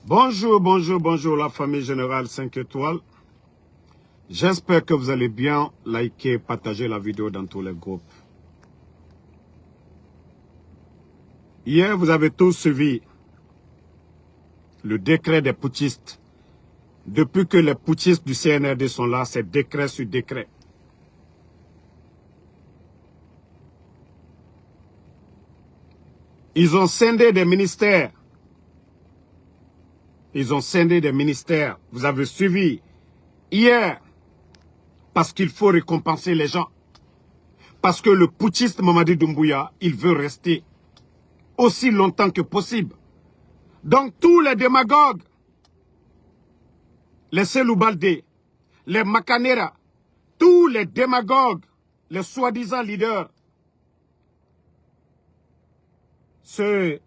Bonjour, bonjour, bonjour la famille générale 5 étoiles. J'espère que vous allez bien. Likez, partagez la vidéo dans tous les groupes. Hier, vous avez tous suivi le décret des putschistes. Depuis que les putschistes du CNRD sont là, c'est décret sur décret. Ils ont scindé des ministères. Ils ont scindé des ministères. Vous avez suivi hier. Parce qu'il faut récompenser les gens. Parce que le putschiste Mamadi Doumbouya, il veut rester aussi longtemps que possible. Donc tous les démagogues, les Selou Baldé, les Makanera, tous les démagogues, les soi-disant leaders, ceux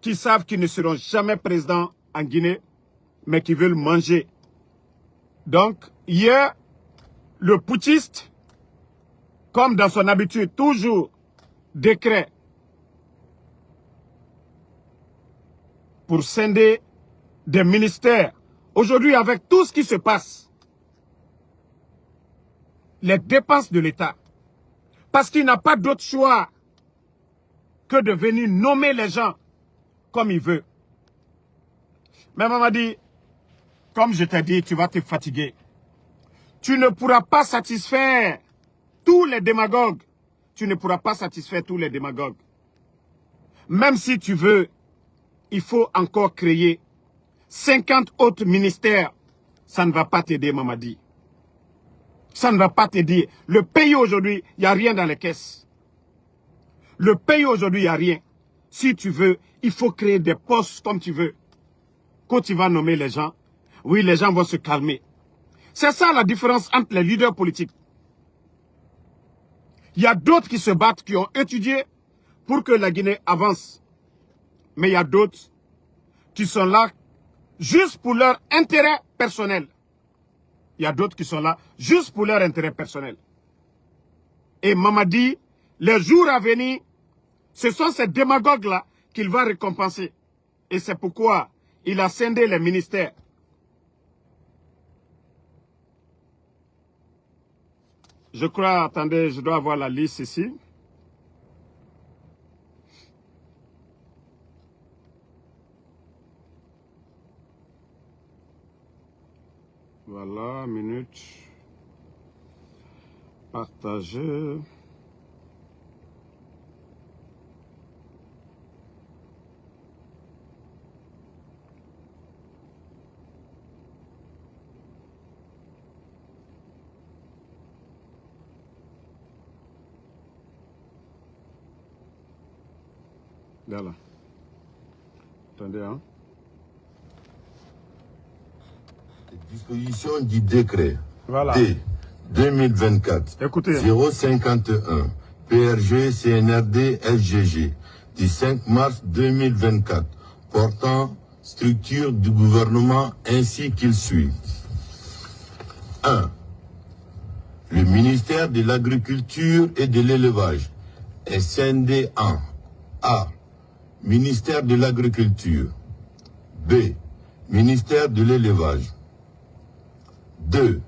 qui savent qu'ils ne seront jamais présidents en Guinée, mais qui veulent manger. Donc, hier, le putschiste, comme dans son habitude, toujours décret pour scinder des ministères. Aujourd'hui, avec tout ce qui se passe, les dépenses de l'État, parce qu'il n'a pas d'autre choix que de venir nommer les gens comme il veut. Mais maman dit, comme je t'ai dit, tu vas te fatiguer. Tu ne pourras pas satisfaire tous les démagogues. Tu ne pourras pas satisfaire tous les démagogues. Même si tu veux, il faut encore créer 50 autres ministères. Ça ne va pas t'aider, Mamadi. Ça ne va pas t'aider. Le pays aujourd'hui, il n'y a rien dans les caisses. Le pays aujourd'hui, il n'y a rien. Si tu veux, il faut créer des postes comme tu veux. Quand tu vas nommer les gens, oui, les gens vont se calmer. C'est ça la différence entre les leaders politiques. Il y a d'autres qui se battent, qui ont étudié pour que la Guinée avance. Mais il y a d'autres qui sont là juste pour leur intérêt personnel. Il y a d'autres qui sont là juste pour leur intérêt personnel. Et Mamadi, les jours à venir, ce sont ces démagogues-là qu'il va récompenser. Et c'est pourquoi il a scindé les ministères. Je crois, attendez, je dois avoir la liste ici. Voilà, minute. Partager. Voilà. Attendez, hein. Disposition du décret Voilà. D 2024 Écoutez. 051 PRG CNRD SGG du 5 mars 2024 portant structure du gouvernement ainsi qu'il suit. 1. Le ministère de l'Agriculture et de l'Élevage est scindé en A. Ministère de l'Agriculture. B. Ministère de l'Élevage. 2.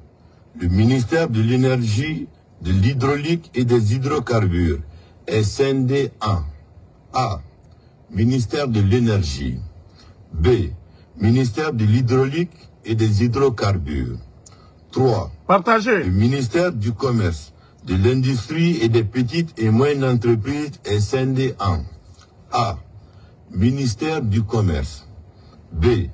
Le ministère de l'Énergie, de l'Hydraulique et des Hydrocarbures est scindé en A. Ministère de l'Énergie. B. Ministère de l'Hydraulique et des Hydrocarbures. 3. Partagez. Le ministère du Commerce, de l'Industrie et des Petites et Moyennes Entreprises est scindé en A. Ministère du Commerce. B.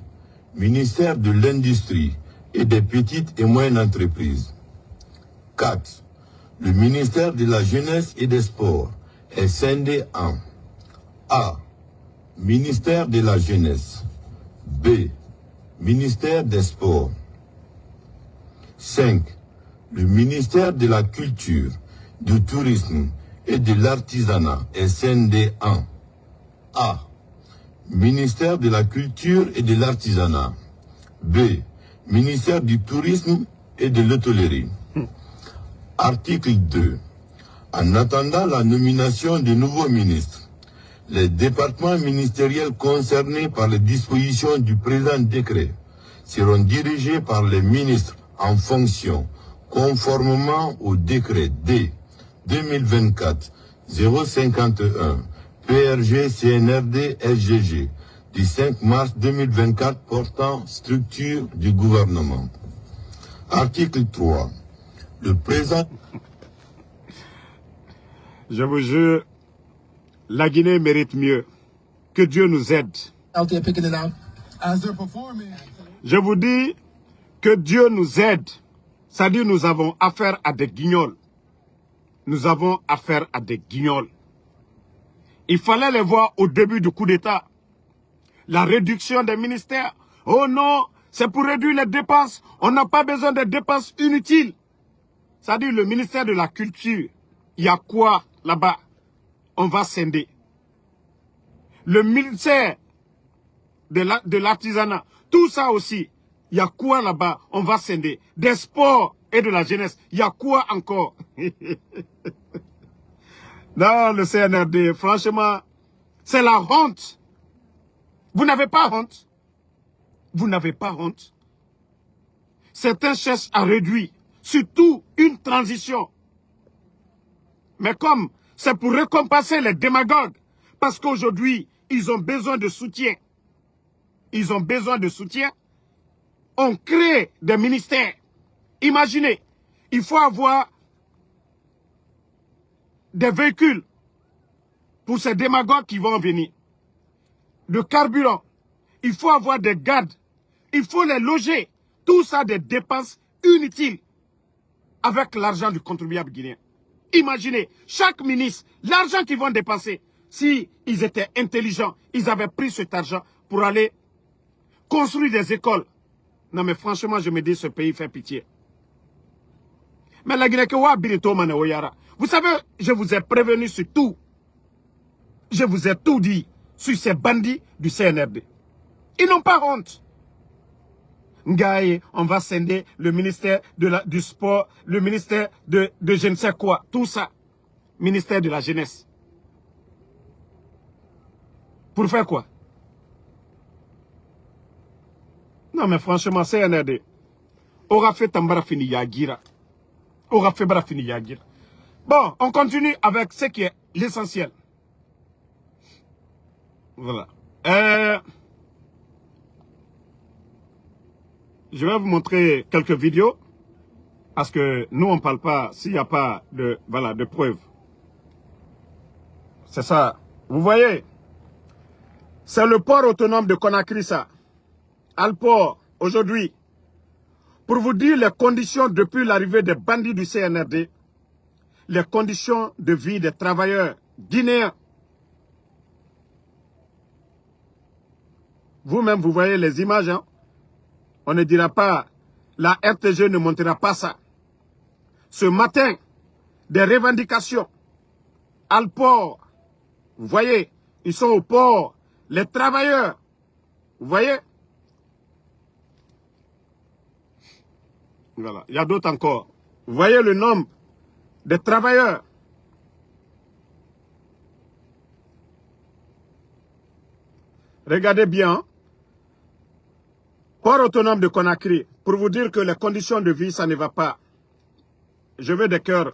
Ministère de l'Industrie et des Petites et Moyennes Entreprises. 4. Le ministère de la Jeunesse et des Sports est scindé en A. Ministère de la Jeunesse. B. Ministère des Sports. 5. Le ministère de la Culture, du Tourisme et de l'Artisanat est scindé en A. Ministère de la Culture et de l'Artisanat. B. Ministère du Tourisme et de l'Hôtellerie. Article 2. En attendant la nomination de nouveaux ministres, Les départements ministériels concernés par les dispositions du présent décret seront dirigés par les ministres en fonction, conformément au décret D 2024-051 PRG CNRD SGG du 5 mars 2024 portant structure du gouvernement. Article 3. Le présent... Je vous jure, la Guinée mérite mieux. Que Dieu nous aide. Je vous dis que Dieu nous aide. C'est-à-dire nous avons affaire à des guignols. Nous avons affaire à des guignols. Il fallait les voir au début du coup d'État. La réduction des ministères. Oh non, c'est pour réduire les dépenses. On n'a pas besoin de dépenses inutiles. C'est-à-dire le ministère de la Culture. Il y a quoi là-bas? On va scinder. Le ministère de l'artisanat. Tout ça aussi. Il y a quoi là-bas? On va scinder. Des sports et de la jeunesse. Il y a quoi encore? Non, le CNRD, franchement, c'est la honte. Vous n'avez pas honte? Vous n'avez pas honte? Certains cherchent à réduire, surtout une transition. Mais comme c'est pour récompenser les démagogues, parce qu'aujourd'hui, ils ont besoin de soutien. Ils ont besoin de soutien. On crée des ministères. Imaginez, il faut avoir des véhicules pour ces démagogues qui vont venir. De carburant. Il faut avoir des gardes. Il faut les loger. Tout ça des dépenses inutiles avec l'argent du contribuable guinéen. Imaginez, chaque ministre, l'argent qu'ils vont dépenser, si ils étaient intelligents, ils avaient pris cet argent pour aller construire des écoles. Non mais franchement, je me dis, ce pays fait pitié. Mais la Guinée, vous savez, je vous ai prévenu sur tout. Je vous ai tout dit sur ces bandits du CNRD. Ils n'ont pas honte. Ngaye, on va scinder le ministère du sport, le ministère de je ne sais quoi, tout ça. Ministère de la jeunesse. Pour faire quoi? Non mais franchement, CNRD aura fait Tambara fini Yagira. Aura fait Brafini Yagira. Bon, on continue avec ce qui est l'essentiel. Voilà. Je vais vous montrer quelques vidéos. Parce que nous, on ne parle pas s'il n'y a pas de, voilà, de preuves. C'est ça. Vous voyez, c'est le port autonome de Conakry, ça. Alport, aujourd'hui. Pour vous dire les conditions depuis l'arrivée des bandits du CNRD, les conditions de vie des travailleurs guinéens. Vous-même, vous voyez les images, hein? On ne dira pas, la RTG ne montrera pas ça. Ce matin, des revendications. Alport, vous voyez, ils sont au port. Les travailleurs, vous voyez? Voilà, il y a d'autres encore. Vous voyez le nombre de travailleurs. Regardez bien. Port autonome de Conakry, pour vous dire que les conditions de vie, ça ne va pas. Je veux des cœurs.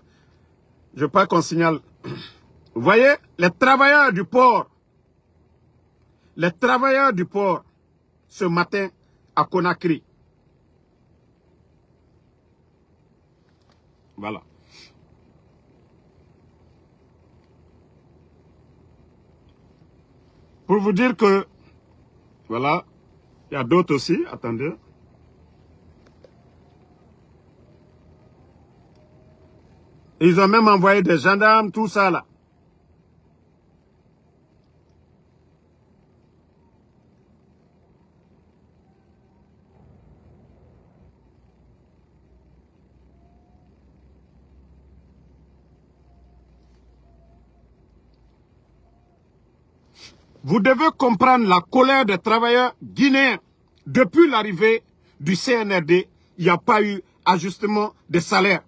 Je veux pas qu'on signale. Vous voyez, les travailleurs du port. Les travailleurs du port, ce matin, à Conakry. Voilà. Pour vous dire que, voilà, il y a d'autres aussi, attendez. Ils ont même envoyé des gendarmes, tout ça là. Vous devez comprendre la colère des travailleurs guinéens. Depuis l'arrivée du CNRD, il n'y a pas eu ajustement des salaires.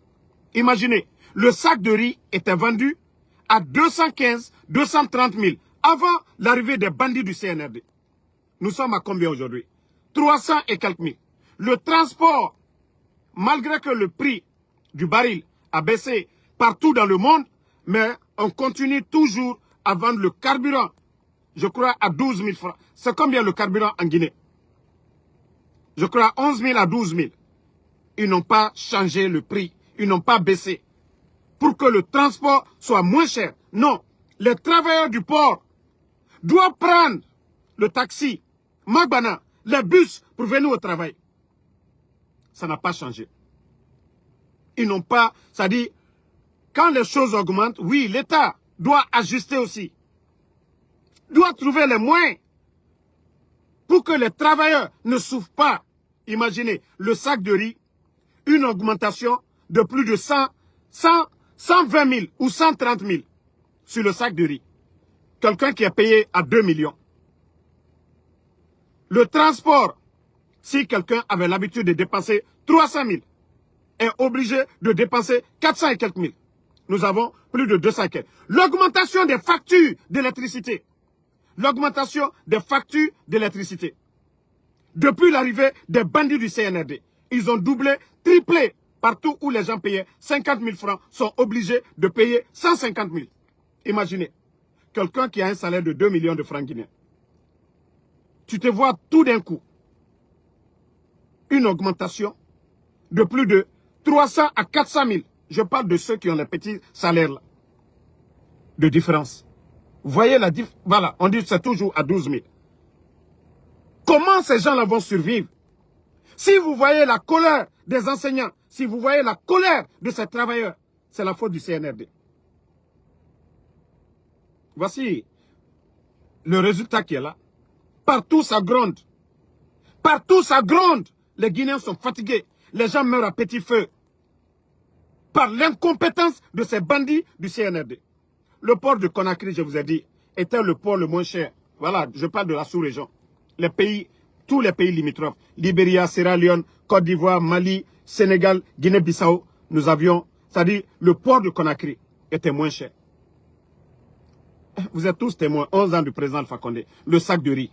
Imaginez, le sac de riz était vendu à 215, 230 000. Avant l'arrivée des bandits du CNRD, nous sommes à combien aujourd'hui? 300 et quelques mille. Le transport, malgré que le prix du baril a baissé partout dans le monde, mais on continue toujours à vendre le carburant, je crois, à 12 000 francs. C'est combien le carburant en Guinée? Je crois 11 000 à 12 000. Ils n'ont pas changé le prix. Ils n'ont pas baissé. Pour que le transport soit moins cher. Non. Les travailleurs du port doivent prendre le taxi, Magbana, les bus pour venir au travail. Ça n'a pas changé. Ils n'ont pas... C'est-à-dire, quand les choses augmentent, oui, l'État doit ajuster aussi. Doit trouver les moyens pour que les travailleurs ne souffrent pas. Imaginez, le sac de riz, une augmentation de plus de 120 000 ou 130 000 sur le sac de riz. Quelqu'un qui a payé à 2 millions. Le transport, si quelqu'un avait l'habitude de dépenser 300 000, est obligé de dépenser 400 et quelques mille. Nous avons plus de 200 et quelques. L'augmentation des factures d'électricité. L'augmentation des factures d'électricité. Depuis l'arrivée des bandits du CNRD, ils ont doublé, triplé. Partout où les gens payaient 50 000 francs sont obligés de payer 150 000. Imaginez, quelqu'un qui a un salaire de 2 millions de francs guinéens. Tu te vois tout d'un coup une augmentation de plus de 300 à 400 000. Je parle de ceux qui ont les petits salaires là, de différence. Vous voyez la différence? Voilà, on dit que c'est toujours à 12 000. Comment ces gens-là vont survivre? Si vous voyez la colère des enseignants, si vous voyez la colère de ces travailleurs, c'est la faute du CNRD. Voici le résultat qui est là. Partout ça gronde. Partout ça gronde. Les Guinéens sont fatigués. Les gens meurent à petit feu. Par l'incompétence de ces bandits du CNRD. Le port de Conakry, je vous ai dit, était le port le moins cher. Voilà, je parle de la sous-région. Les pays, tous les pays limitrophes, Libéria, Sierra Leone, Côte d'Ivoire, Mali, Sénégal, Guinée-Bissau, nous avions, c'est-à-dire le port de Conakry était moins cher. Vous êtes tous témoins, 11 ans du président Alpha Condé, le sac de riz,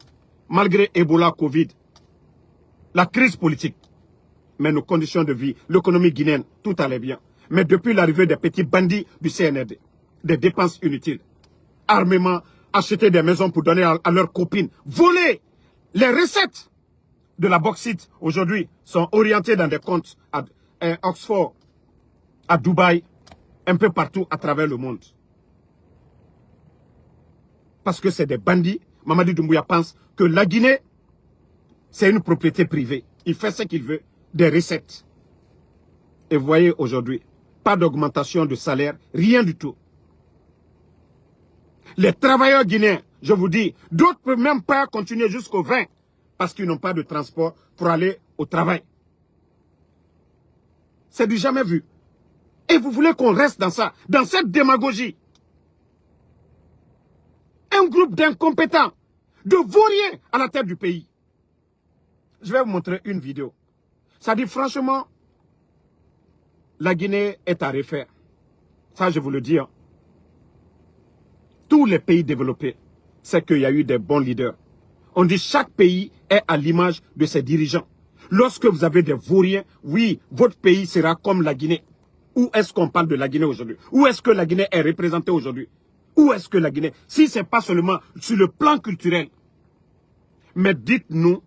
malgré Ebola, Covid, la crise politique, mais nos conditions de vie, l'économie guinéenne, tout allait bien. Mais depuis l'arrivée des petits bandits du CNRD, des dépenses inutiles, armement, acheter des maisons pour donner à leurs copines, voler les recettes de la bauxite aujourd'hui sont orientées dans des comptes à Oxford, à Dubaï, un peu partout à travers le monde. Parce que c'est des bandits. Mamadi Doumbouya pense que la Guinée, c'est une propriété privée. Il fait ce qu'il veut, des recettes. Et vous voyez aujourd'hui, pas d'augmentation de salaire, rien du tout. Les travailleurs guinéens, je vous dis, d'autres ne peuvent même pas continuer jusqu'au 20 parce qu'ils n'ont pas de transport pour aller au travail. C'est du jamais vu. Et vous voulez qu'on reste dans ça, dans cette démagogie. Un groupe d'incompétents, de vauriens à la tête du pays. Je vais vous montrer une vidéo. Ça dit franchement, la Guinée est à refaire. Ça, je vous le dis. Hein. Tous les pays développés, c'est qu'il y a eu des bons leaders. On dit chaque pays est à l'image de ses dirigeants. Lorsque vous avez des vauriens, oui, votre pays sera comme la Guinée. Où est-ce qu'on parle de la Guinée aujourd'hui? Où est-ce que la Guinée est représentée aujourd'hui? Où est-ce que la Guinée, si ce n'est pas seulement sur le plan culturel, mais dites-nous,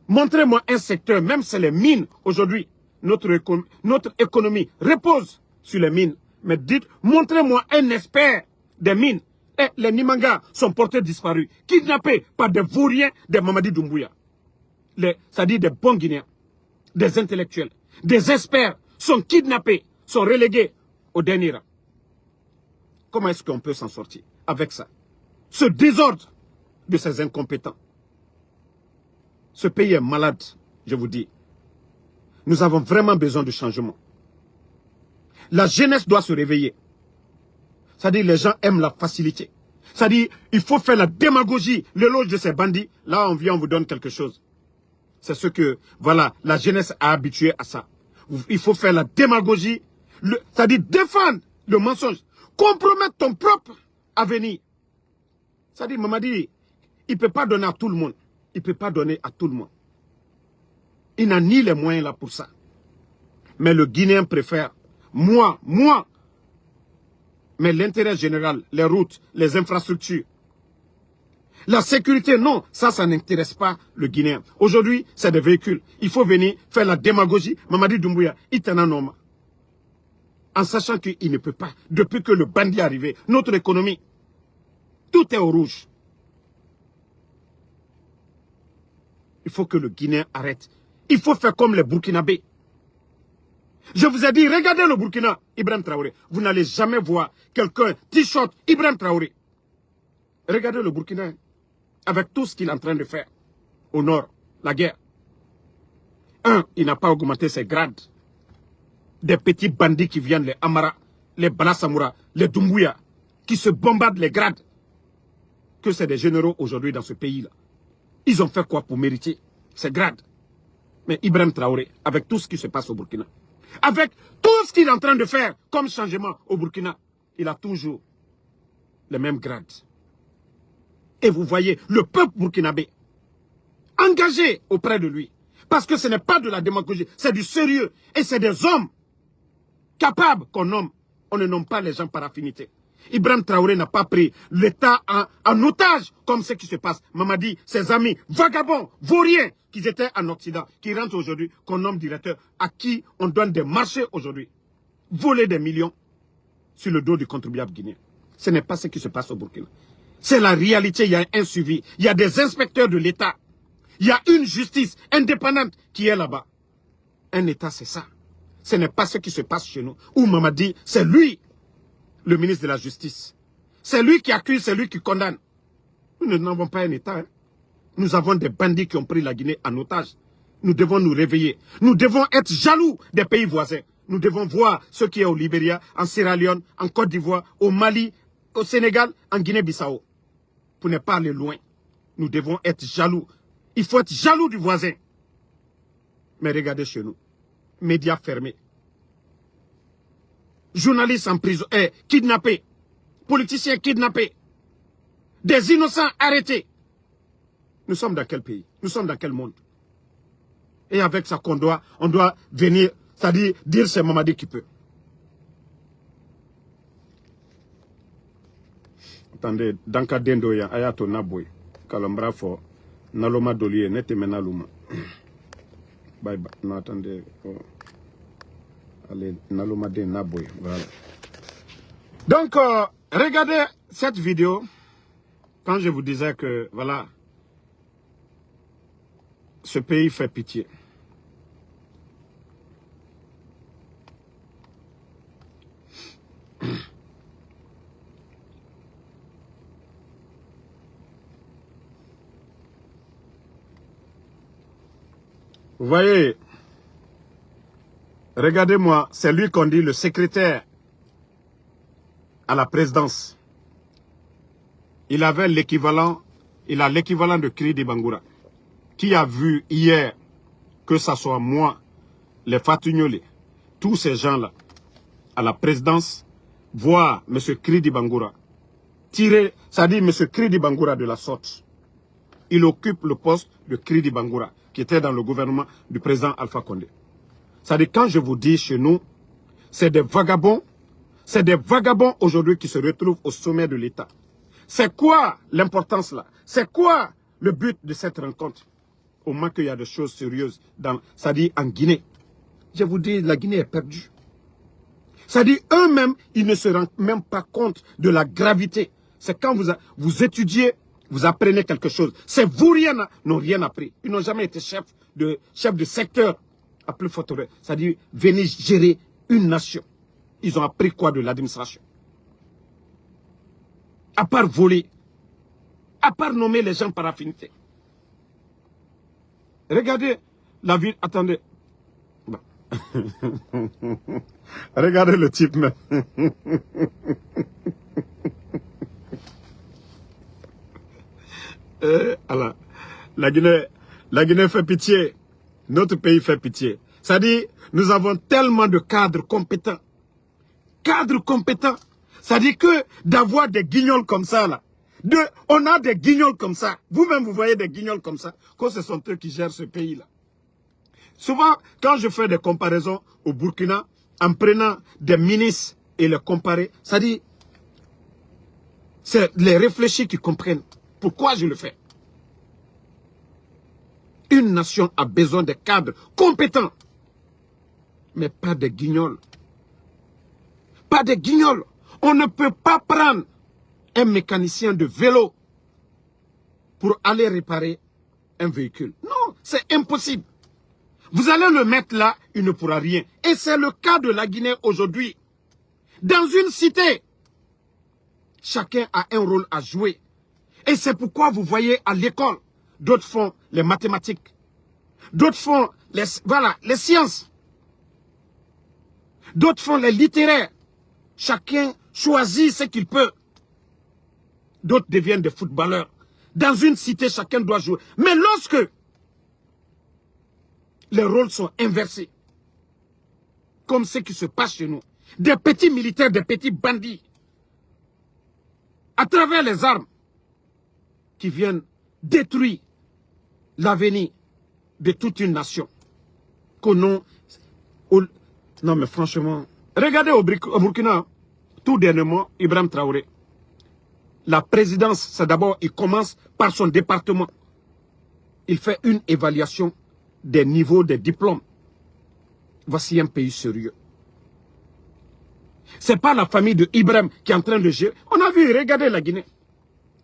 montrez-moi un secteur, même si c'est les mines aujourd'hui, notre économie repose sur les mines, mais dites, montrez-moi un expert des mines. Et les Nimanga sont portés disparus, kidnappés par des vauriens de Mamadi Doumbouya. C'est-à-dire des bons Guinéens, des intellectuels, des experts sont kidnappés, sont relégués au dernier rang. Comment est-ce qu'on peut s'en sortir avec ça? Ce désordre de ces incompétents. Ce pays est malade, je vous dis. Nous avons vraiment besoin de changement. La jeunesse doit se réveiller. C'est-à-dire les gens aiment la facilité. C'est-à-dire il faut faire la démagogie, l'éloge de ces bandits. Là on vient, on vous donne quelque chose. C'est ce que, voilà, la jeunesse a habitué à ça. Il faut faire la démagogie, c'est-à-dire défendre le mensonge. Compromettre ton propre avenir Ça dit, Mamadi, il ne peut pas donner à tout le monde. Il ne peut pas donner à tout le monde. Il n'a ni les moyens là pour ça. Mais le Guinéen préfère, moi, mais l'intérêt général, les routes, les infrastructures. La sécurité, non, ça n'intéresse pas le Guinéen. Aujourd'hui, c'est des véhicules. Il faut venir faire la démagogie. Mamadi Doumbouya, il t'en a nommé. En sachant qu'il ne peut pas. Depuis que le bandit est arrivé, notre économie, tout est au rouge. Il faut que le Guinéen arrête. Il faut faire comme les Burkinabés. Je vous ai dit, regardez le Burkina, Ibrahim Traoré. Vous n'allez jamais voir quelqu'un, t-shirt, Ibrahim Traoré. Regardez le Burkina, avec tout ce qu'il est en train de faire. Au nord, la guerre. Il n'a pas augmenté ses grades. Des petits bandits qui viennent, les Amara, les Balasamoura, les Doumbouya, qui se bombardent les grades. Que c'est des généraux aujourd'hui dans ce pays-là. Ils ont fait quoi pour mériter ces grades? Mais Ibrahim Traoré, avec tout ce qui se passe au Burkina, avec tout ce qu'il est en train de faire comme changement au Burkina, il a toujours les mêmes grades. Et vous voyez le peuple burkinabé engagé auprès de lui. Parce que ce n'est pas de la démagogie, c'est du sérieux. Et c'est des hommes capables qu'on nomme. On ne nomme pas les gens par affinité. Ibrahim Traoré n'a pas pris l'État en otage comme ce qui se passe. Mamadi, ses amis, vagabonds, vauriens, qui étaient en Occident, qui rentrent aujourd'hui, qu'on nomme directeur, à qui on donne des marchés aujourd'hui. Voler des millions sur le dos du contribuable guinéen. Ce n'est pas ce qui se passe au Burkina. C'est la réalité, il y a un suivi. Il y a des inspecteurs de l'État. Il y a une justice indépendante qui est là-bas. Un État, c'est ça. Ce n'est pas ce qui se passe chez nous. Où Mamadi, c'est lui, le ministre de la Justice. C'est lui qui accuse, c'est lui qui condamne. Nous n'avons pas un État. Hein. Nous avons des bandits qui ont pris la Guinée en otage. Nous devons nous réveiller. Nous devons être jaloux des pays voisins. Nous devons voir ce qui est au Libéria, en Sierra Leone, en Côte d'Ivoire, au Mali, au Sénégal, en Guinée-Bissau. Pour ne pas aller loin, nous devons être jaloux. Il faut être jaloux du voisin. Mais regardez chez nous. Médias fermés. Journalistes en prison, kidnappés. Politiciens kidnappés. Des innocents arrêtés. Nous sommes dans quel pays? Nous sommes dans quel monde? Et avec ça on doit venir, c'est-à-dire dire c'est Mamadi qui peut. Attendez, dans le dendo ya ayato naboy, kalambra fo, naloma dolie, nete menaluma. Bye bye, non attendez, oh. Allez, naloma de naboy, voilà. Donc, regardez cette vidéo, quand je vous disais que, voilà, ce pays fait pitié. Vous voyez, regardez-moi, c'est lui qu'on dit le secrétaire à la présidence. Il avait l'équivalent, il a l'équivalent de Kridi Bangoura. Qui a vu hier, que ce soit moi, les Fatugnolé, tous ces gens-là, à la présidence, voir M. Kridi Bangoura tirer, c'est-à-dire M. Kridi Bangoura de la sorte. Il occupe le poste de Kridi Bangoura, qui était dans le gouvernement du président Alpha Condé. C'est-à-dire, quand je vous dis chez nous, c'est des vagabonds aujourd'hui qui se retrouvent au sommet de l'État. C'est quoi l'importance là? C'est quoi le but de cette rencontre? Au moins qu'il y a des choses sérieuses, c'est-à-dire en Guinée. Je vous dis, la Guinée est perdue. C'est-à-dire, eux-mêmes, ils ne se rendent même pas compte de la gravité. C'est quand vous étudiez, vous apprenez quelque chose. Ces vauriens n'ont rien appris. Ils n'ont jamais été chef de secteur à plus forte raison. C'est-à-dire, venir gérer une nation. Ils ont appris quoi de l'administration? À part voler, à part nommer les gens par affinité. Regardez la ville, attendez. Bon. Regardez le type même. Alors, la Guinée fait pitié. Notre pays fait pitié. C'est-à-dire, nous avons tellement de cadres compétents. Cadres compétents. C'est-à-dire que d'avoir des guignols comme ça, là, On a des guignols comme ça. Vous-même, vous voyez des guignols comme ça. Que ce sont eux qui gèrent ce pays-là. Souvent, quand je fais des comparaisons au Burkina, en prenant des ministres et les comparer, ça dit, c'est les réfléchis qui comprennent pourquoi je le fais. Une nation a besoin de cadres compétents, mais pas de guignols. Pas de guignols. On ne peut pas prendre un mécanicien de vélo pour aller réparer un véhicule. Non, c'est impossible. Vous allez le mettre là, il ne pourra rien. Et c'est le cas de la Guinée aujourd'hui. Dans une cité, chacun a un rôle à jouer. Et c'est pourquoi vous voyez à l'école, d'autres font les mathématiques, d'autres font les sciences, d'autres font les littéraires. Chacun choisit ce qu'il peut. D'autres deviennent des footballeurs. Dans une cité, chacun doit jouer. Mais lorsque les rôles sont inversés, comme ce qui se passe chez nous, des petits militaires, des petits bandits, à travers les armes, qui viennent détruire l'avenir de toute une nation. Non mais franchement, regardez au Burkina, tout dernièrement, Ibrahim Traoré. La présidence, c'est d'abord, il commence par son département. Il fait une évaluation des niveaux des diplômes. Voici un pays sérieux. Ce n'est pas la famille de Ibrahim qui est en train de gérer. On a vu, regardez la Guinée.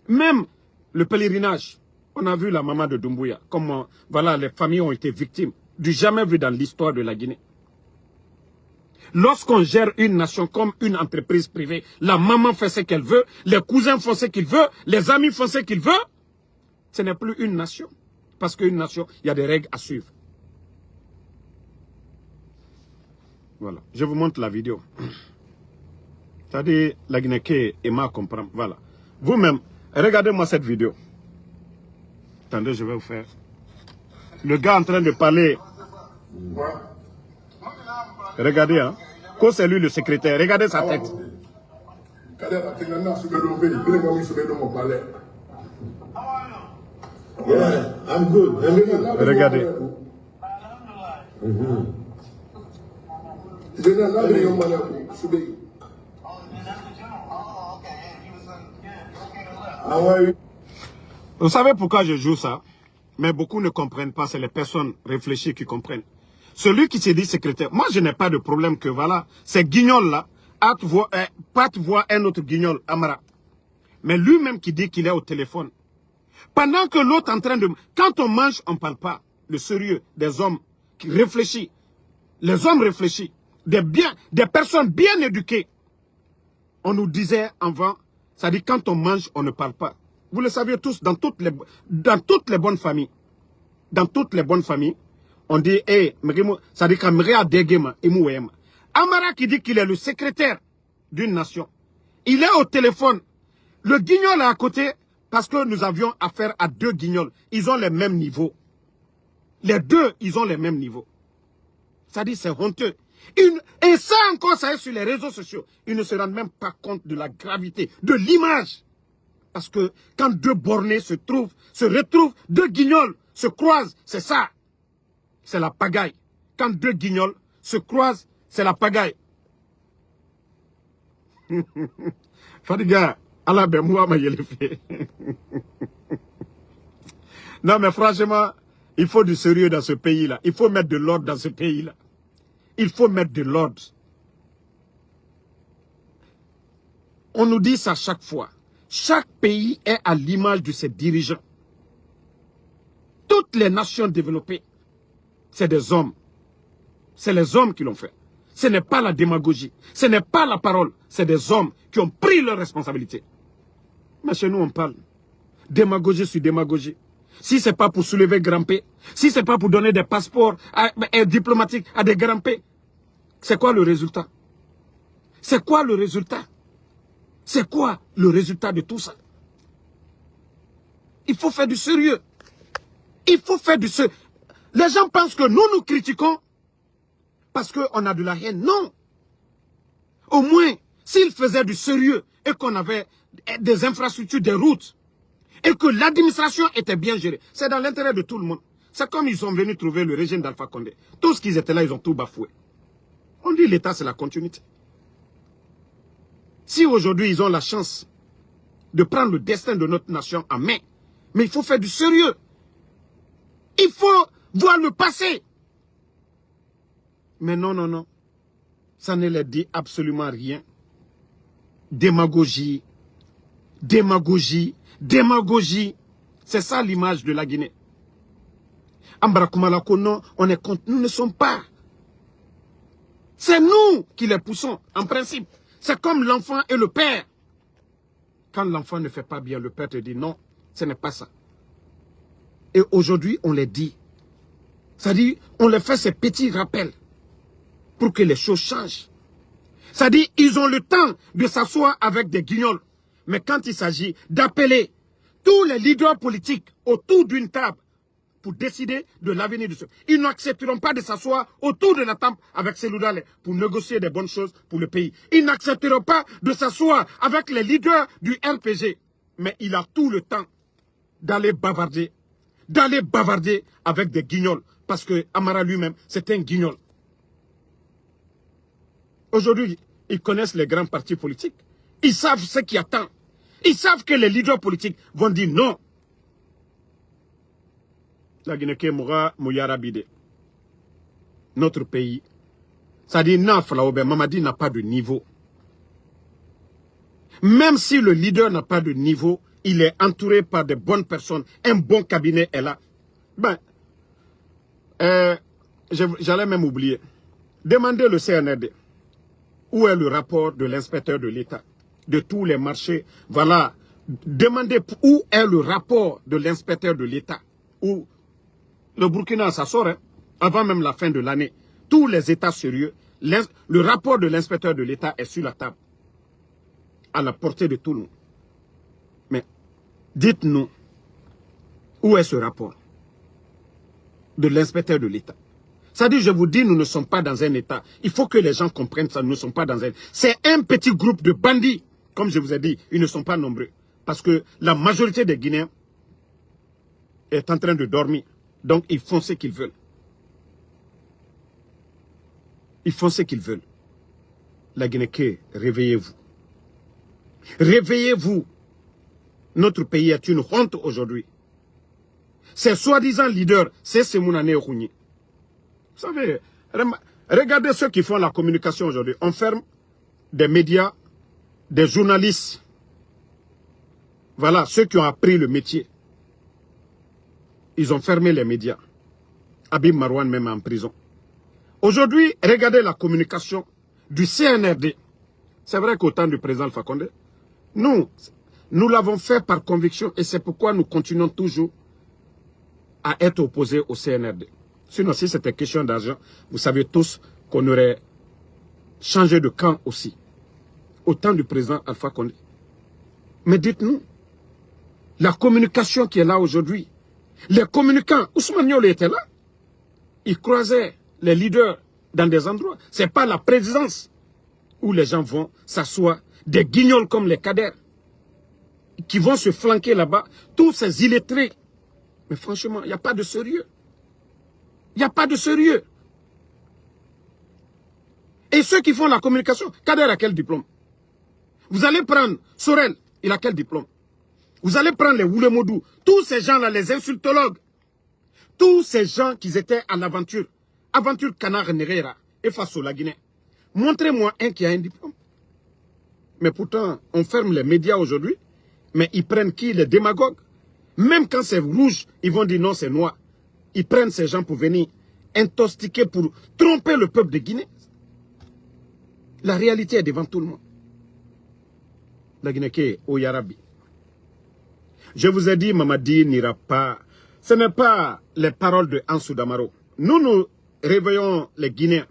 Même le pèlerinage, on a vu la maman de Doumbouya. Comment voilà, les familles ont été victimes. Du jamais vu dans l'histoire de la Guinée. Lorsqu'on gère une nation comme une entreprise privée, la maman fait ce qu'elle veut, les cousins font ce qu'ils veulent, les amis font ce qu'ils veulent. Ce n'est plus une nation. Parce qu'une nation, il y a des règles à suivre. Voilà. Je vous montre la vidéo. C'est-à-dire, la Guinée qui est mal comprendre. Voilà. Vous-même, regardez-moi cette vidéo. Attendez, je vais vous faire. Le gars en train de parler. Regardez, hein. Quand c'est lui le secrétaire, regardez sa tête. Yeah, I'm good. Regardez. Vous savez pourquoi je joue ça? Mais beaucoup ne comprennent pas, c'est les personnes réfléchies qui comprennent. Celui qui se dit secrétaire, moi je n'ai pas de problème que voilà, ces guignols-là, Pat voit un autre guignol, Amara. Mais lui-même qui dit qu'il est au téléphone. Pendant que l'autre en train de... Quand on mange, on ne parle pas. Le sérieux des hommes qui réfléchissent. Les hommes réfléchis. Des personnes bien éduquées. On nous disait avant, ça dit quand on mange, on ne parle pas. Vous le savez tous, dans toutes les bonnes familles. Dans toutes les bonnes familles, on dit, ça dit qu'Amara qui dit qu'il est le secrétaire d'une nation. Il est au téléphone. Le guignol est à côté parce que nous avions affaire à deux guignols. Ils ont les mêmes niveaux. Les deux, ils ont les mêmes niveaux. Ça dit, c'est honteux. Et ça encore, ça est sur les réseaux sociaux. Ils ne se rendent même pas compte de la gravité, de l'image. Parce que quand deux bornés se retrouvent, deux guignols se croisent, c'est ça. C'est la pagaille. Quand deux guignols se croisent, c'est la pagaille. Fadiga, Allah ben moi ma fait. Non mais franchement, il faut du sérieux dans ce pays-là. Il faut mettre de l'ordre dans ce pays-là. Il faut mettre de l'ordre. On nous dit ça chaque fois. Chaque pays est à l'image de ses dirigeants. Toutes les nations développées, c'est des hommes. C'est les hommes qui l'ont fait. Ce n'est pas la démagogie. Ce n'est pas la parole. C'est des hommes qui ont pris leurs responsabilités. Mais chez nous, on parle. Démagogie sur démagogie. Si ce n'est pas pour soulever Grand-P, si ce n'est pas pour donner des passeports diplomatiques à des Grand-P, c'est quoi le résultat? C'est quoi le résultat? C'est quoi le résultat de tout ça? Il faut faire du sérieux. Il faut faire du sérieux. Les gens pensent que nous critiquons parce qu'on a de la haine. Non. Au moins, s'ils faisaient du sérieux et qu'on avait des infrastructures, des routes, et que l'administration était bien gérée. C'est dans l'intérêt de tout le monde. C'est comme ils sont venus trouver le régime d'Alpha Condé. Tous ce qu'ils étaient là, ils ont tout bafoué. On dit l'État, c'est la continuité. Si aujourd'hui, ils ont la chance de prendre le destin de notre nation en main, mais il faut faire du sérieux. Il faut voir le passé. Mais non, non, non. Ça ne leur dit absolument rien. Démagogie, démagogie, démagogie. C'est ça l'image de la Guinée. Ambarakumalako, non, on est contre. Nous ne sommes pas. C'est nous qui les poussons, en principe. C'est comme l'enfant et le père. Quand l'enfant ne fait pas bien, le père te dit non, ce n'est pas ça. Et aujourd'hui, on les dit. C'est-à-dire, on les fait ces petits rappels pour que les choses changent. C'est-à-dire, ils ont le temps de s'asseoir avec des guignols. Mais quand il s'agit d'appeler tous les leaders politiques autour d'une table pour décider de l'avenir de ceux, ils n'accepteront pas de s'asseoir autour de la table avec Seloudalé pour négocier des bonnes choses pour le pays. Ils n'accepteront pas de s'asseoir avec les leaders du RPG. Mais il a tout le temps d'aller bavarder avec des guignols. Parce que Amara lui-même, c'est un guignol. Aujourd'hui, ils connaissent les grands partis politiques. Ils savent ce qui attend. Ils savent que les leaders politiques vont dire non. La Guinée Moura Mouyarabide. Notre pays. Ça dit, Mamadi n'a pas de niveau. Même si le leader n'a pas de niveau, il est entouré par de bonnes personnes. Un bon cabinet est là. Ben, j'allais même oublier. Demandez le CNRD. Où est le rapport de l'inspecteur de l'État? De tous les marchés. Voilà. Demandez où est le rapport de l'inspecteur de l'État. Où le Burkina, ça sort, hein, avant même la fin de l'année. Tous les États sérieux, le rapport de l'inspecteur de l'État est sur la table. À la portée de tout le monde. Mais dites-nous, où est ce rapport de l'inspecteur de l'État? C'est-à-dire, je vous dis, nous ne sommes pas dans un État. Il faut que les gens comprennent ça, nous ne sommes pas dans un... C'est un petit groupe de bandits. Comme je vous ai dit, ils ne sont pas nombreux. Parce que la majorité des Guinéens est en train de dormir. Donc, ils font ce qu'ils veulent. Ils font ce qu'ils veulent. La Guinée, réveillez-vous. Réveillez-vous. Notre pays est une honte aujourd'hui. Ces soi-disant leaders, c'est Semounane Okhouni. Vous savez, regardez ceux qui font la communication aujourd'hui. On ferme des médias, des journalistes. Voilà, ceux qui ont appris le métier. Ils ont fermé les médias. Habib Marouane même en prison. Aujourd'hui, regardez la communication du CNRD. C'est vrai qu'au temps du président Alpha Condé, nous l'avons fait par conviction et c'est pourquoi nous continuons toujours à être opposés au CNRD. Sinon, si c'était question d'argent, vous savez tous qu'on aurait changé de camp aussi. Au temps du président Alpha Condé. Mais dites-nous, la communication qui est là aujourd'hui, les communicants, Ousmane Yole était là. Il croisait les leaders dans des endroits. Ce n'est pas la présidence où les gens vont s'asseoir, des guignols comme les cadres, qui vont se flanquer là-bas, tous ces illettrés. Mais franchement, il n'y a pas de sérieux. Il n'y a pas de sérieux. Et ceux qui font la communication, Kader a quel diplôme? Vous allez prendre Sorel, il a quel diplôme? Vous allez prendre les Woulemodou, tous ces gens-là, les insultologues, tous ces gens qui étaient à l'aventure, aventure Canard Nerera et Faso la Guinée. Montrez-moi un qui a un diplôme. Mais pourtant, on ferme les médias aujourd'hui, mais ils prennent qui? Les démagogues. Même quand c'est rouge, ils vont dire non, c'est noir. Ils prennent ces gens pour venir intoxiquer, pour tromper le peuple de Guinée. La réalité est devant tout le monde. La Guinée qui est au Yarabi. Je vous ai dit, Mamadi n'ira pas. Ce n'est pas les paroles de Ansou Damaro. Nous réveillons les Guinéens.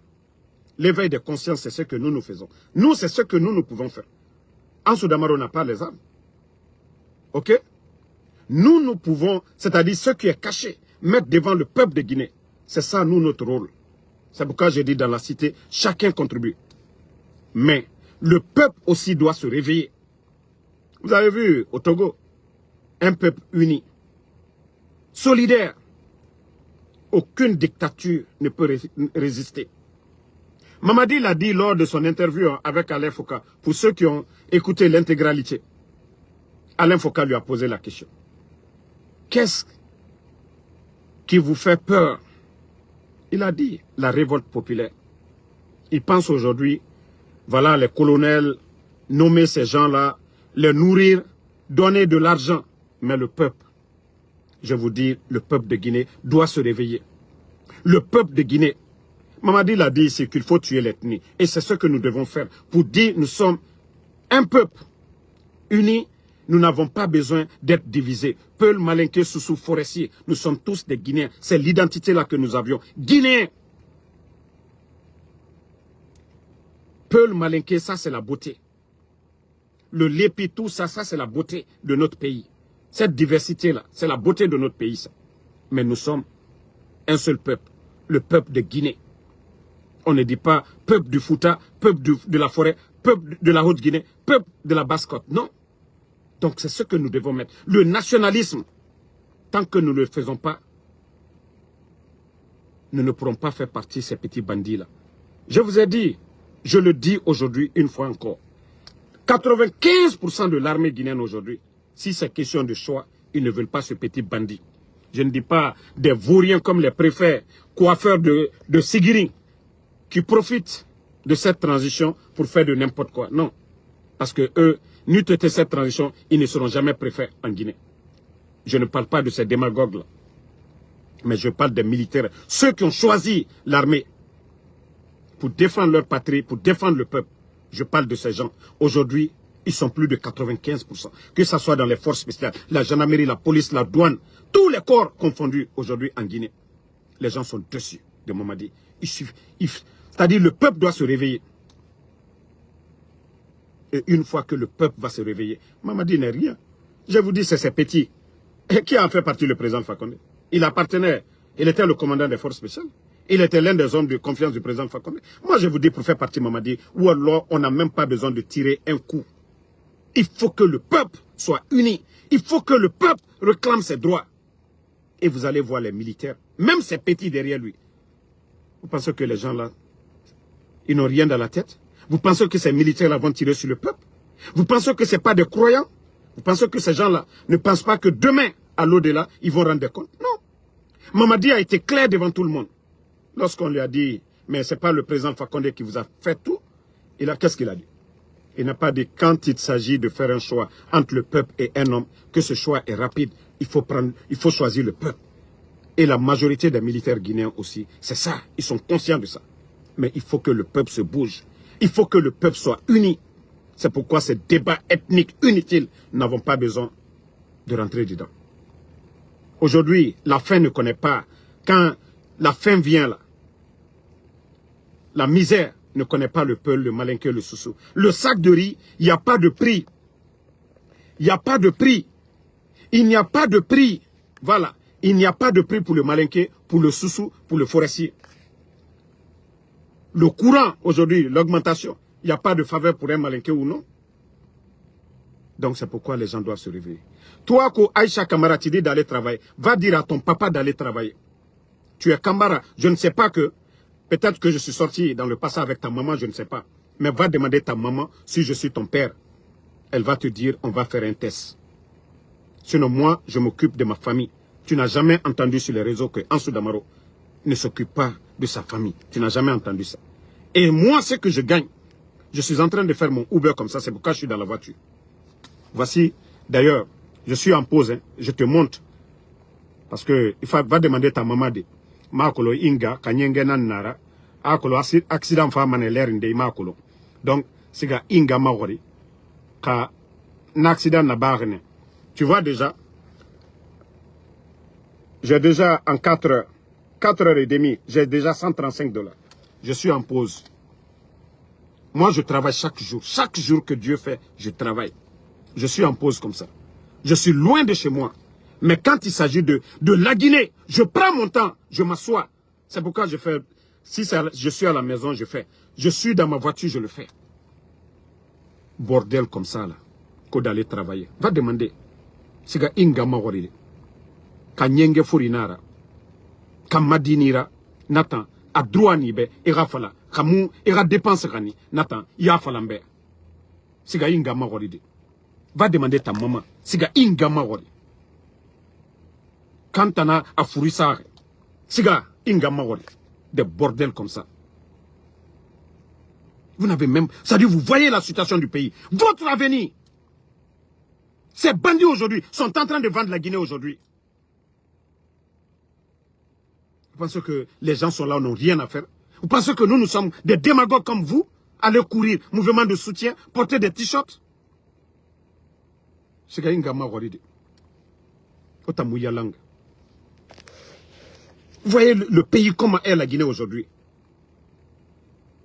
L'éveil de conscience, c'est ce que nous faisons. Nous, c'est ce que nous pouvons faire. Ansou Damaro n'a pas les armes. Ok? Nous pouvons, c'est-à-dire ce qui est caché, mettre devant le peuple de Guinée. C'est ça, notre rôle. C'est pourquoi j'ai dit dans la cité, chacun contribue. Mais le peuple aussi doit se réveiller. Vous avez vu au Togo, un peuple uni, solidaire. Aucune dictature ne peut résister. Mamadi l'a dit lors de son interview avec Alain Foka. Pour ceux qui ont écouté l'intégralité, Alain Foka lui a posé la question. Qu'est-ce qui vous fait peur? Il a dit la révolte populaire. Il pense aujourd'hui, voilà les colonels, nommer ces gens-là, les nourrir, donner de l'argent. Mais le peuple, je vous dis, le peuple de Guinée doit se réveiller. Le peuple de Guinée, Mamadi l'a dit ici qu'il faut tuer l'ethnie. Et c'est ce que nous devons faire pour dire nous sommes un peuple uni. Nous n'avons pas besoin d'être divisés. Peul, Malinké, Soussou, Forestier, nous sommes tous des Guinéens. C'est l'identité là que nous avions. Guinéens. Peul, Malinké, ça c'est la beauté. Le Lépi, tout ça, ça c'est la beauté de notre pays. Cette diversité-là, c'est la beauté de notre pays, ça. Mais nous sommes un seul peuple, le peuple de Guinée. On ne dit pas peuple du Fouta, peuple de la forêt, peuple de la Haute-Guinée, peuple de la Basse-Côte. Non. Donc c'est ce que nous devons mettre. Le nationalisme, tant que nous ne le faisons pas, nous ne pourrons pas faire partie de ces petits bandits-là. Je vous ai dit, je le dis aujourd'hui une fois encore, 95% de l'armée guinéenne aujourd'hui, si c'est question de choix, ils ne veulent pas ce petit bandit. Je ne dis pas des vauriens comme les préfets, coiffeurs de Sigiri, qui profitent de cette transition pour faire de n'importe quoi. Non. Parce que eux, n'eût été cette transition, ils ne seront jamais préfets en Guinée. Je ne parle pas de ces démagogues-là. Mais je parle des militaires. Ceux qui ont choisi l'armée pour défendre leur patrie, pour défendre le peuple. Je parle de ces gens. Aujourd'hui, ils sont plus de 95%. Que ce soit dans les forces spéciales, la gendarmerie, la police, la douane, tous les corps confondus aujourd'hui en Guinée. Les gens sont dessus de Mamadi. C'est-à-dire le peuple doit se réveiller. Et une fois que le peuple va se réveiller, Mamadi n'est rien. Je vous dis, c'est ces petits. Et qui en fait partie le président Fakonde? Il appartenait, il était le commandant des forces spéciales. Il était l'un des hommes de confiance du président Fakonde. Moi, je vous dis, pour faire partie de Mamadi, ou alors on n'a même pas besoin de tirer un coup. Il faut que le peuple soit uni. Il faut que le peuple réclame ses droits. Et vous allez voir les militaires, même ces petits derrière lui. Vous pensez que les gens là, ils n'ont rien dans la tête? Vous pensez que ces militaires-là vont tirer sur le peuple? Vous pensez que ce n'est pas des croyants? Vous pensez que ces gens-là ne pensent pas que demain, à l'au-delà, ils vont rendre compte? Non. Mamadi a été clair devant tout le monde. Lorsqu'on lui a dit, mais ce n'est pas le président Fakonde qui vous a fait tout, qu'est-ce qu'il a dit? Il n'a pas dit, quand il s'agit de faire un choix entre le peuple et un homme, que ce choix est rapide, il faut choisir le peuple. Et la majorité des militaires guinéens aussi, c'est ça, ils sont conscients de ça. Mais il faut que le peuple se bouge. Il faut que le peuple soit uni. C'est pourquoi ces débats ethniques inutiles n'avons pas besoin de rentrer dedans. Aujourd'hui, la faim ne connaît pas. Quand la faim vient là, la misère ne connaît pas le Peul, le Malinké, le Soussou. Le sac de riz, il n'y a pas de prix. Il n'y a pas de prix. Il n'y a pas de prix. Voilà. Il n'y a pas de prix pour le Malinké, pour le Soussou, pour le Forestier. Le courant, aujourd'hui, l'augmentation, il n'y a pas de faveur pour un Malinké ou non. Donc c'est pourquoi les gens doivent se réveiller. Toi, quand Aïcha Kamara te dit d'aller travailler, va dire à ton papa d'aller travailler. Tu es Kamara, je ne sais pas que, peut-être que je suis sorti dans le passé avec ta maman, je ne sais pas. Mais va demander à ta maman si je suis ton père. Elle va te dire, on va faire un test. Sinon moi, je m'occupe de ma famille. Tu n'as jamais entendu sur les réseaux que Ansou Damaro ne s'occupe pas de sa famille. Tu n'as jamais entendu ça. Et moi, ce que je gagne, je suis en train de faire mon Uber comme ça, c'est pourquoi je suis dans la voiture. Voici, d'ailleurs, je suis en pause, hein, je te montre. Parce que il va demander à ta maman de Makolo Inga, Kanyengena Nara, Akolo accident femme l'air de Makolo. Donc, c'est Inga Maori, ka un accident na barne. Tu vois déjà, j'ai déjà en 4 heures, 4 heures et demie, j'ai déjà $135. Je suis en pause. Moi, je travaille chaque jour. Chaque jour que Dieu fait, je travaille. Je suis en pause comme ça. Je suis loin de chez moi. Mais quand il s'agit de la Guinée, je prends mon temps, je m'assois. C'est pourquoi je fais. Si je suis à la maison, je fais. Je suis dans ma voiture, je le fais. Bordel comme ça, là. que d'aller travailler. Va demander. Siga ingama waride. Ka nyenge furinara. Ka madinira. Natan. A droit ni be. Ira fala. Kamu. Ira dépense rani. Natan. Ya falambe. Siga ingama waride. Va demander ta maman. Siga ingama waride. Quand t'as a furissare. Siga ingama waride. Des bordels comme ça. Vous n'avez même... C'est-à-dire, vous voyez la situation du pays. Votre avenir. Ces bandits aujourd'hui sont en train de vendre la Guinée aujourd'hui. Vous pensez que les gens sont là, n'ont rien à faire? Vous pensez que nous sommes des démagogues comme vous? Aller courir, mouvement de soutien, porter des t-shirts? C'est qu'il y a une gamme à Vous voyez le pays comment est la Guinée aujourd'hui.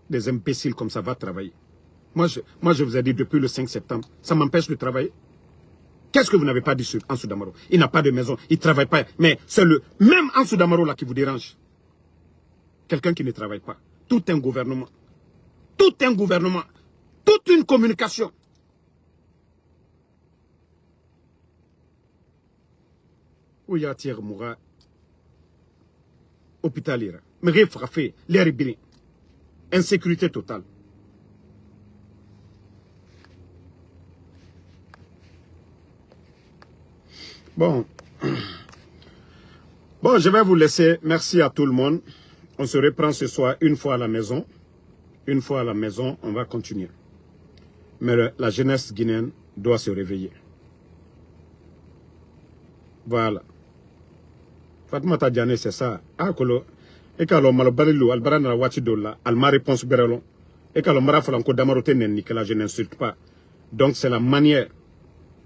Des imbéciles comme ça va travailler. Moi, je vous ai dit depuis le 5 septembre, ça m'empêche de travailler. Qu'est-ce que vous n'avez pas dit sur Ansou Damaro? Il n'a pas de maison, il ne travaille pas. Mais c'est le même Ansou Damaro là qui vous dérange. Quelqu'un qui ne travaille pas. Tout un gouvernement. Tout un gouvernement. Toute une communication. Où y a Thierry Moura? Hôpital. Mais frappé, l'air bien. Insécurité totale. Bon, je vais vous laisser. Merci à tout le monde. On se reprend ce soir une fois à la maison. Une fois à la maison, on va continuer. Mais la jeunesse guinéenne doit se réveiller. Voilà. Fatoumata Diané, c'est ça. Ah, kolo. Et quand on m'a le albarana la wati dola, elle m'a répondu berelon. Et quand on m'a fait encore d'amarote nenni que là je n'insulte pas. Donc c'est la manière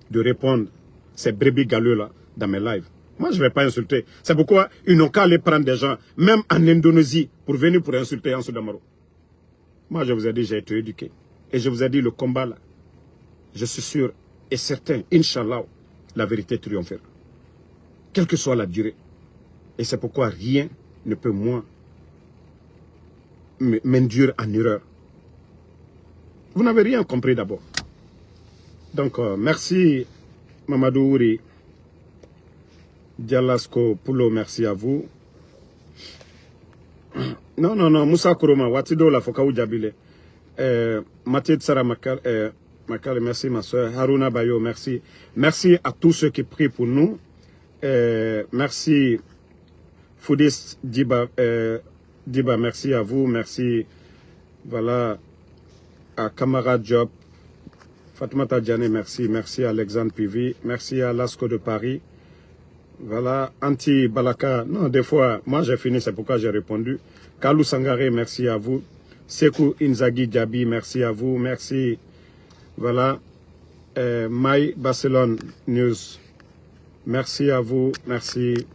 de répondre ces brebis galeux là dans mes lives. Moi je ne vais pas insulter. C'est pourquoi ils n'ont qu'à aller prendre des gens, même en Indonésie, pour venir pour insulter Ansou Damaro. Moi je vous ai dit, j'ai été éduqué. Et je vous ai dit le combat là. Je suis sûr et certain, Inch'Allah, la vérité triomphera. Quelle que soit la durée. Et c'est pourquoi rien ne peut moins m'induire en erreur. Vous n'avez rien compris d'abord. Donc, merci Mamadou Ouri Dialasko Poulo, merci à vous. Non, Moussa Kouroma, Watido la Fokaou Djabile. Mathieu Tsara Makal, merci ma soeur. Haruna Bayo, merci. Merci à tous ceux qui prient pour nous. Merci Foudis Diba, merci à vous. Merci, voilà, à Camarade Job. Fatoumata Diané, merci. Merci à Alexandre Pivi. Merci à Lasco de Paris. Voilà, Anti Balaka. Non, des fois, moi j'ai fini, c'est pourquoi j'ai répondu. Kalou Sangare, merci à vous. Sekou Inzaghi Djabi, merci à vous. Merci. Voilà. My Barcelone News. Merci à vous. Merci.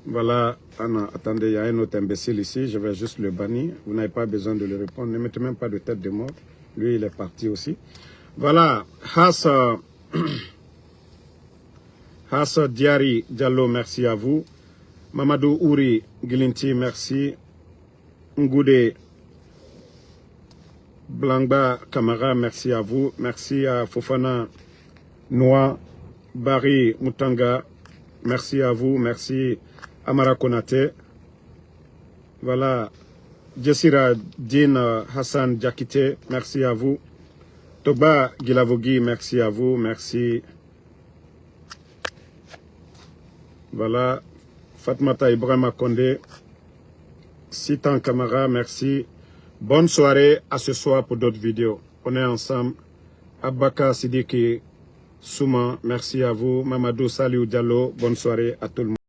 Voilà. Ah non, attendez, il y a un autre imbécile ici. Je vais juste le bannir. Vous n'avez pas besoin de le répondre. Ne mettez même pas de tête de mort. Lui, il est parti aussi. Voilà. Hassa Diari Diallo, merci à vous. Mamadou Ouri Gilinti, merci. Ngoude Blangba Kamara, merci à vous. Merci à Fofana Noa Bari Mutanga, merci à vous. Merci Amara Konate. Voilà. Jessira Din Hassan Diakite, merci à vous. Toba Gilavogi, merci à vous. Merci. Voilà. Fatmata Ibrahima Kondé. Sitan Kamara, merci. Bonne soirée, à ce soir pour d'autres vidéos. On est ensemble. Abaka Sidiki Souma, merci à vous. Mamadou Saliou Diallo, bonne soirée à tout le monde.